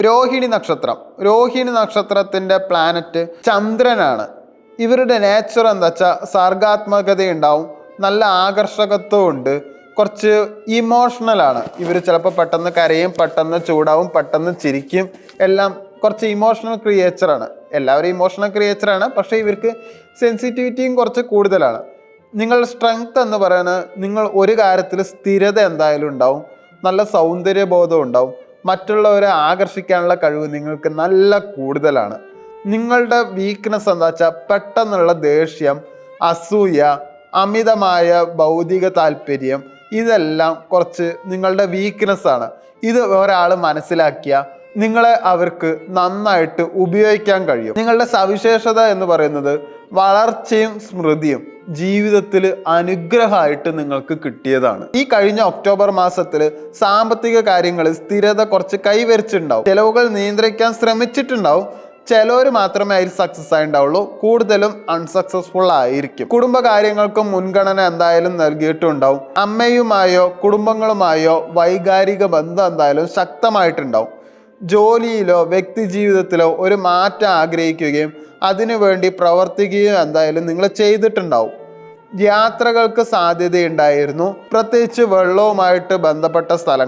രോഹിണി നക്ഷത്രം. രോഹിണി നക്ഷത്രത്തിൻ്റെ പ്ലാനറ്റ് ചന്ദ്രനാണ്. ഇവരുടെ നേച്ചർ എന്താ വെച്ചാൽ സർഗാത്മകതയുണ്ടാവും, നല്ല ആകർഷകത്വം ഉണ്ട്, കുറച്ച് ഇമോഷണലാണ്. ഇവർ ചിലപ്പോൾ പെട്ടെന്ന് കരയും, പെട്ടെന്ന് ചൂടാവും, പെട്ടെന്ന് ചിരിക്കും, എല്ലാം കുറച്ച് ഇമോഷണൽ ക്രിയേച്ചറാണ്. എല്ലാവരും ഇമോഷണൽ ക്രിയേച്ചറാണ്, പക്ഷേ ഇവർക്ക് സെൻസിറ്റിവിറ്റിയും കുറച്ച് കൂടുതലാണ്. നിങ്ങളുടെ സ്ട്രെങ്ത് എന്ന് പറയുന്നത് നിങ്ങൾ ഒരു കാര്യത്തിൽ സ്ഥിരത എന്തായാലും ഉണ്ടാവും, നല്ല സൗന്ദര്യബോധം ഉണ്ടാവും, മറ്റുള്ളവരെ ആകർഷിക്കാനുള്ള കഴിവ് നിങ്ങൾക്ക് നല്ല കൂടുതലാണ്. നിങ്ങളുടെ വീക്ക്നെസ് എന്താ വെച്ചാൽ പെട്ടെന്നുള്ള ദേഷ്യം, അസൂയ, അമിതമായ ഭൗതിക താല്പര്യം, ഇതെല്ലാം കുറച്ച് നിങ്ങളുടെ വീക്ക്നെസ്സാണ്. ഇത് ഒരാൾ മനസ്സിലാക്കിയ നിങ്ങളെ അവർക്ക് നന്നായിട്ട് ഉപയോഗിക്കാൻ കഴിയും. നിങ്ങളുടെ സവിശേഷത എന്ന് പറയുന്നത് വളർച്ചയും സ്മൃതിയും ജീവിതത്തിൽ അനുഗ്രഹമായിട്ട് നിങ്ങൾക്ക് കിട്ടിയതാണ്. ഈ കഴിഞ്ഞ ഒക്ടോബർ മാസത്തിൽ സാമ്പത്തിക കാര്യങ്ങളിൽ സ്ഥിരത കുറച്ച് കൈവരിച്ചിട്ടുണ്ടാവും. ചെലവുകൾ നിയന്ത്രിക്കാൻ ശ്രമിച്ചിട്ടുണ്ടാവും. ചിലവർ മാത്രമേ അതിൽ സക്സസ് ആയിട്ടുണ്ടാവുള്ളൂ, കൂടുതലും അൺസക്സസ്ഫുൾ ആയിരിക്കും. കുടുംബകാര്യങ്ങൾക്കും മുൻഗണന എന്തായാലും നൽകിയിട്ടുണ്ടാവും. അമ്മയുമായോ കുടുംബങ്ങളുമായോ വൈകാരിക ബന്ധം എന്തായാലും ശക്തമായിട്ടുണ്ടാവും. ജോലിയിലോ വ്യക്തി ജീവിതത്തിലോ ഒരു മാറ്റം ആഗ്രഹിക്കുകയും അതിനുവേണ്ടി പ്രവർത്തിക്കുകയും എന്തായാലും നിങ്ങൾ ചെയ്തിട്ടുണ്ടാവും. യാത്രകൾക്ക് സാധ്യതയുണ്ടായിരുന്നു, പ്രത്യേകിച്ച് വെള്ളവുമായിട്ട് ബന്ധപ്പെട്ട സ്ഥലങ്ങൾ.